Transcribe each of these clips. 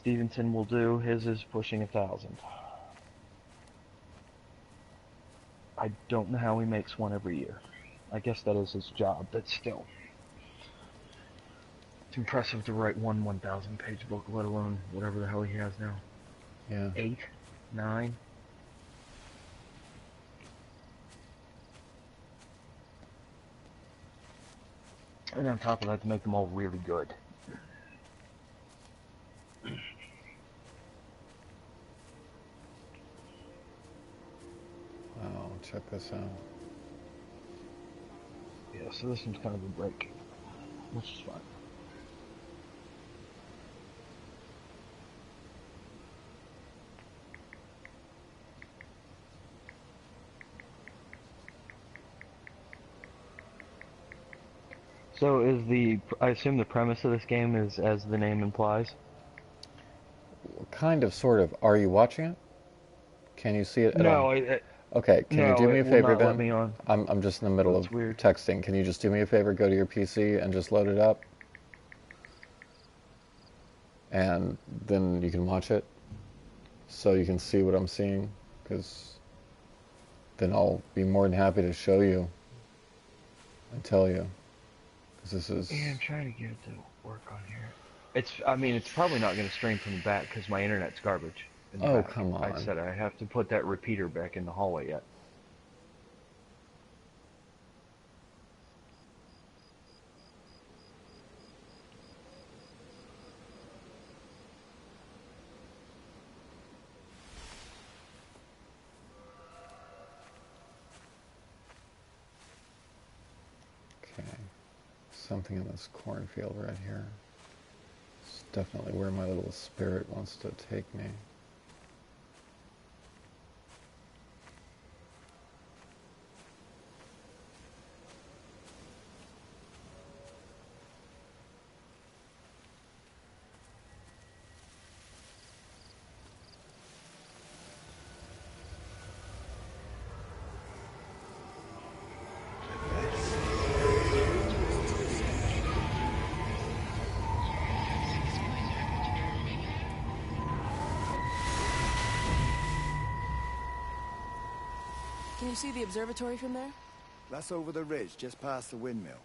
Stevenson will do. His is pushing 1,000. I don't know how he makes one every year. I guess that is his job, but still. It's impressive to write one 1,000 page book, let alone whatever the hell he has now. Yeah. 8? 9? And on top of that, to make them all really good. Oh, check this out. Yeah, so this one's kind of a break, which is fine. So I assume the premise of this game is as the name implies? Kind of, sort of. Are you watching it? Can you see it at all? No, Okay, can you do no, me it a will favor not let then? me on. I'm just in the middle That's of weird. texting. Can you just do me a favor? Go to your PC and just load it up. And then you can watch it. So you can see what I'm seeing. Because then I'll be more than happy to show you and tell you. Because this is... Yeah, I'm trying to get it to work on here. It's probably not going to stream from the back because my internet's garbage in the Oh, back. come on. I said I have to put that repeater back in the hallway yet. Okay. Something in this cornfield right here. It's definitely where my little spirit wants to take me. Can you see the observatory from there? That's over the ridge, just past the windmill.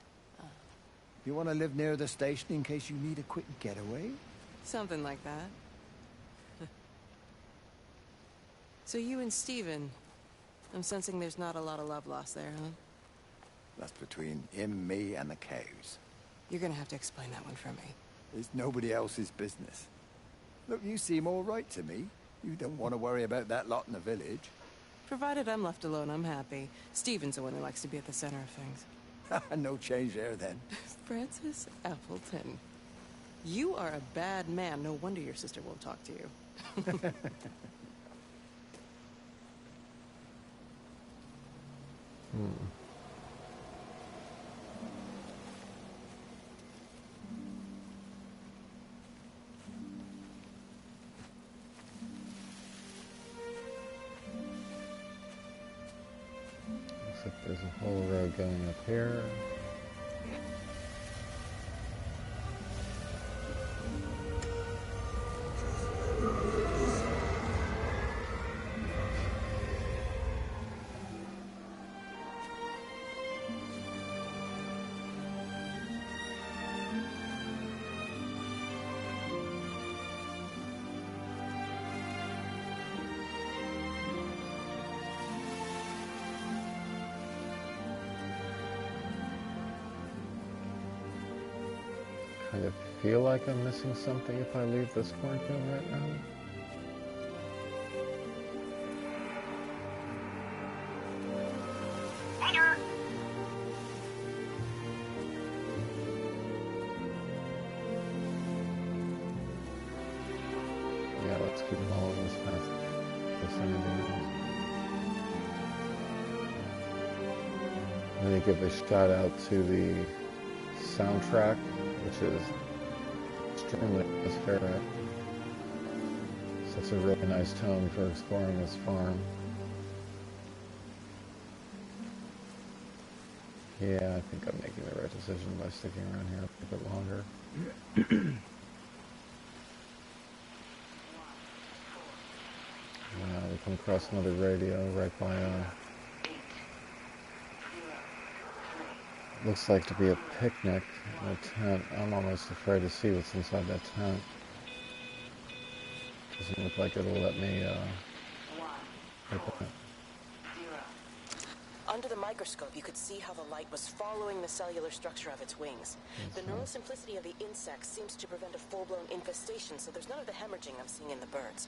You want to live near the station in case you need a quick getaway? Something like that. So you and Steven, I'm sensing there's not a lot of love lost there, huh? That's between him, me, and the cows. You're gonna have to explain that one for me. It's nobody else's business. Look, you seem all right to me. You don't want to worry about that lot in the village. Provided I'm left alone, I'm happy. Steven's the one who likes to be at the center of things. No change there, then. Francis Appleton. You are a bad man. No wonder your sister won't talk to you. Looks like there's a whole road going up here. Kind of feel like I'm missing something if I leave this cornfield right now. Yeah, let's keep following this path. This anything else. I'm going to give a shout out to the soundtrack, which is extremely atmospheric. Sets a really nice tone for exploring this farm. Yeah, I think I'm making the right decision by sticking around here a bit longer. come across another radio right by looks like to be a picnic in a tent. I'm almost afraid to see what's inside that tent. Doesn't look like it'll let me open it. Under the microscope, you could see how the light was following the cellular structure of its wings. The neural simplicity of the insects seems to prevent a full-blown infestation, so there's none of the hemorrhaging I'm seeing in the birds.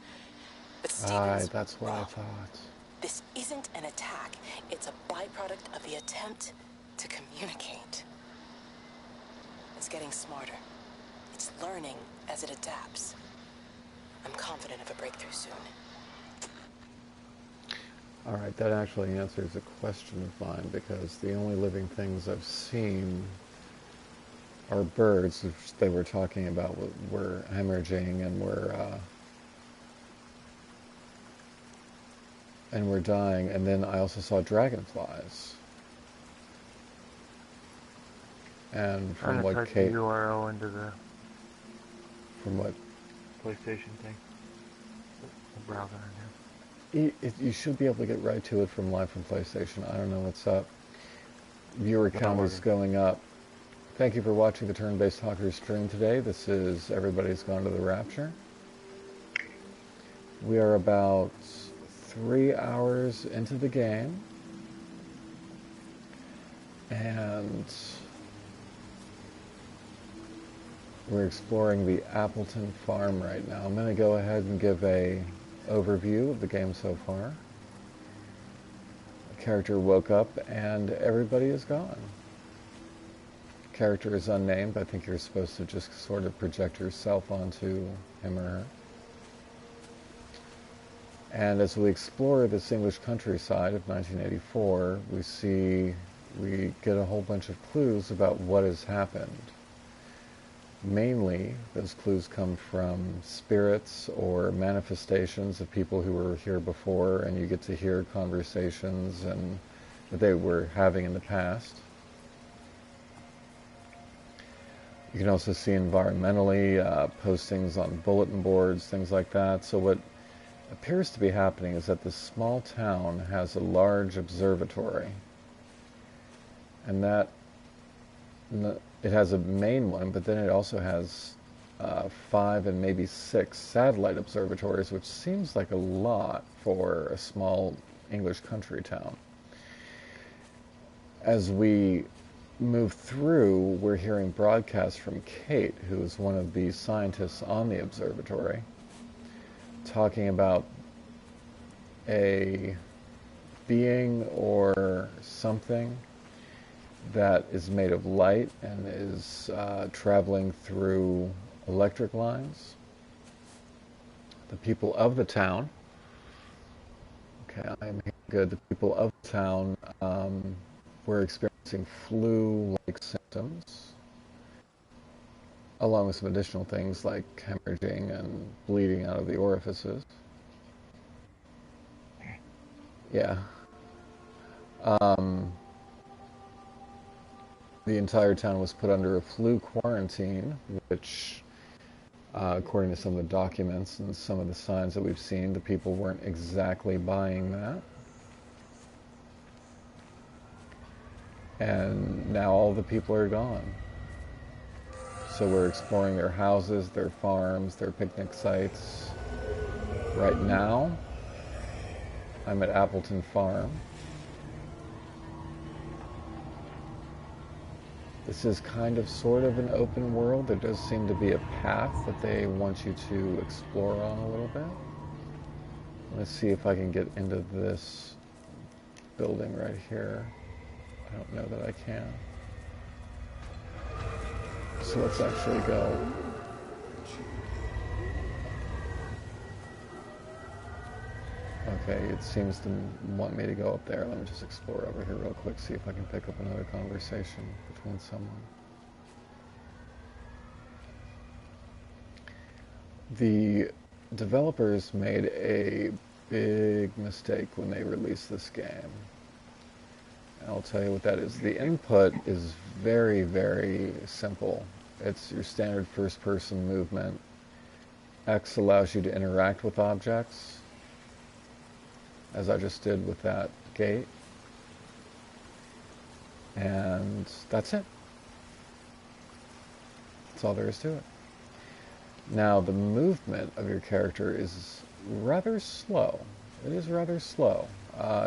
But Stevens, that's what I thought. this isn't an attack. It's a byproduct of the attempt to communicate. It's getting smarter. It's learning as it adapts. I'm confident of a breakthrough soon. All right, that actually answers a question of mine, because the only living things I've seen are birds, which they were talking about were hemorrhaging and were dying. And then I also saw dragonflies. And from what Kate, the URL into the from what PlayStation thing, the browser in here. you should be able to get right to it from live from PlayStation. I don't know what's up. Viewer count is going up. Thank you for watching the Turn-Based Talker stream today. This is Everybody's Gone to the Rapture. We are about 3 hours into the game. And we're exploring the Appleton farm right now. I'm going to go ahead and give a overview of the game so far. The character woke up and everybody is gone. Character is unnamed. I think you're supposed to just sort of project yourself onto him or her. And as we explore this English countryside of 1984, we get a whole bunch of clues about what has happened. Mainly, those clues come from spirits or manifestations of people who were here before, and you get to hear conversations and that they were having in the past. You can also see environmentally postings on bulletin boards, things like that. So what appears to be happening is that this small town has a large observatory, and that it has a main one, but then it also has 5 and maybe 6 satellite observatories, which seems like a lot for a small English country town. As we move through, we're hearing broadcasts from Kate, who is one of the scientists on the observatory, talking about a being or something that is made of light and is traveling through electric lines. The people of the town, okay, I'm good. The people of the town were experiencing flu-like symptoms, along with some additional things like hemorrhaging and bleeding out of the orifices. Yeah. The entire town was put under a flu quarantine, which, according to some of the documents and some of the signs that we've seen, the people weren't exactly buying that. And now all the people are gone. So we're exploring their houses, their farms, their picnic sites. Right now, I'm at Appleton Farm. This is kind of sort of an open world. There does seem to be a path that they want you to explore on a little bit. Let's see if I can get into this building right here. I don't know that I can. So let's actually go. Okay, it seems to want me to go up there. Let me just explore over here real quick, see if I can pick up another conversation between someone. The developers made a big mistake when they released this game. I'll tell you what that is. The input is very, very simple. It's your standard first-person movement. X allows you to interact with objects. as I just did with that gate. And that's it. That's all there is to it. Now, the movement of your character is rather slow. It is rather slow.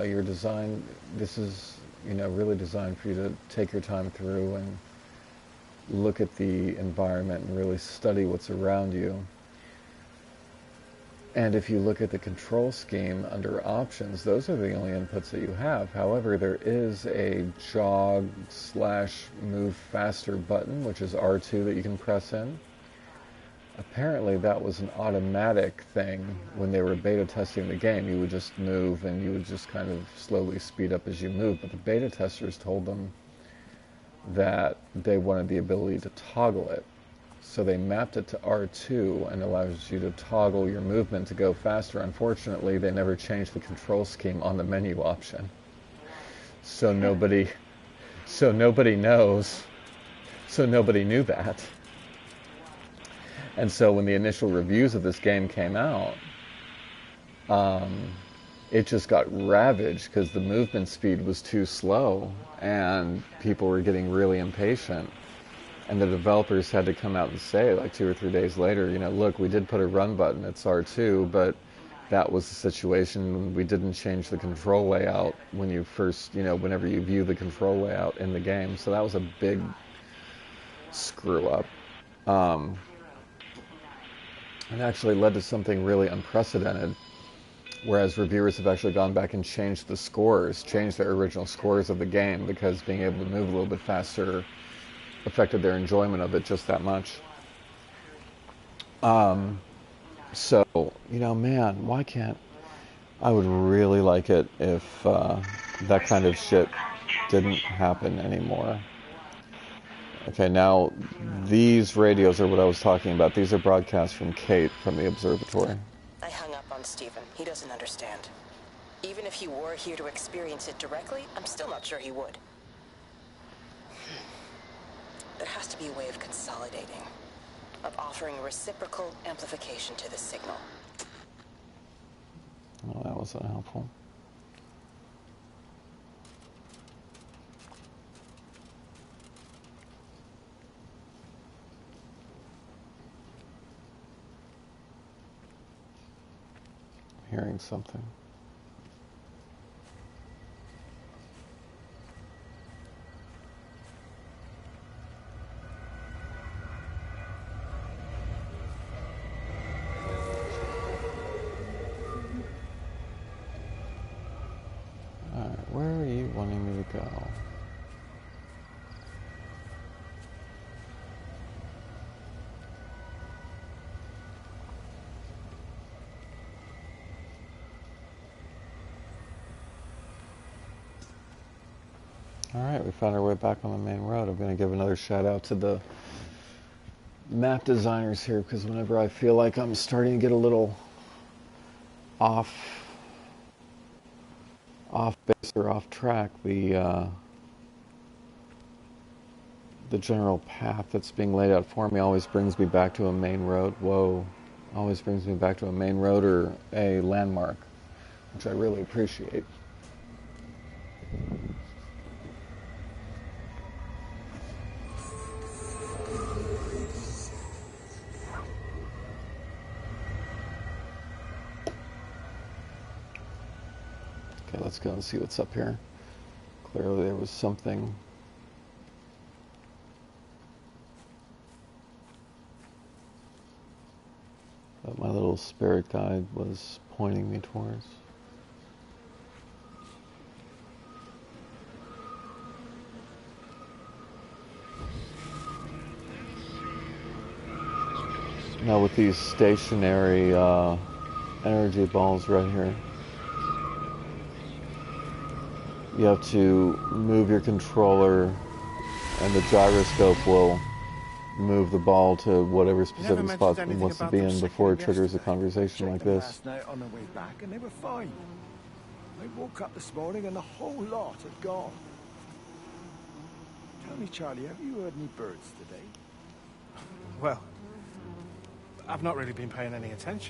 Your design, this is, really designed for you to take your time through and look at the environment and really study what's around you. And if you look at the control scheme under options, those are the only inputs that you have. However, there is a jog/move faster button, which is R2, that you can press in. Apparently that was an automatic thing when they were beta testing the game. You would just move and you would just kind of slowly speed up as you move. But the beta testers told them that they wanted the ability to toggle it. So they mapped it to R2 and allows you to toggle your movement to go faster. Unfortunately, they never changed the control scheme on the menu option. So nobody knows. So nobody knew that. And so when the initial reviews of this game came out, it just got ravaged because the movement speed was too slow and people were getting really impatient. And the developers had to come out and say, like 2 or 3 days later, look, we did put a run button, it's R2, but that was the situation. We didn't change the control layout when you first, whenever you view the control layout in the game. So that was a big screw up. It actually led to something really unprecedented, whereas reviewers have actually gone back and changed the scores, changed their original scores of the game, because being able to move a little bit faster affected their enjoyment of it just that much. So, man, why can't... I would really like it if that kind of shit didn't happen anymore. Okay, now, these radios are what I was talking about. These are broadcasts from Kate from the observatory. I hung up on Stephen. He doesn't understand. Even if he were here to experience it directly, I'm still not sure he would. There has to be a way of consolidating, of offering reciprocal amplification to the signal. Oh, that was unhelpful. Hearing something. Alright, where are you wanting me to go? Alright, we found our way back on the main road. I'm going to give another shout out to the map designers here, because whenever I feel like I'm starting to get a little off base or off track, the general path that's being laid out for me always brings me back to a main road. Always brings me back to a main road or a landmark, which I really appreciate. Okay, let's go and see what's up here. Clearly there was something. That my little spirit guide was pointing me towards. Now with these stationary energy balls right here, you have to move your controller and the gyroscope will move the ball to whatever specific spot it wants to be in before it triggers a conversation like this. Last night on the way back and they were fine. I woke up this morning and the whole lot had gone. Tell me, Charlie, have you heard any birds today? Well, I've not really been paying any attention.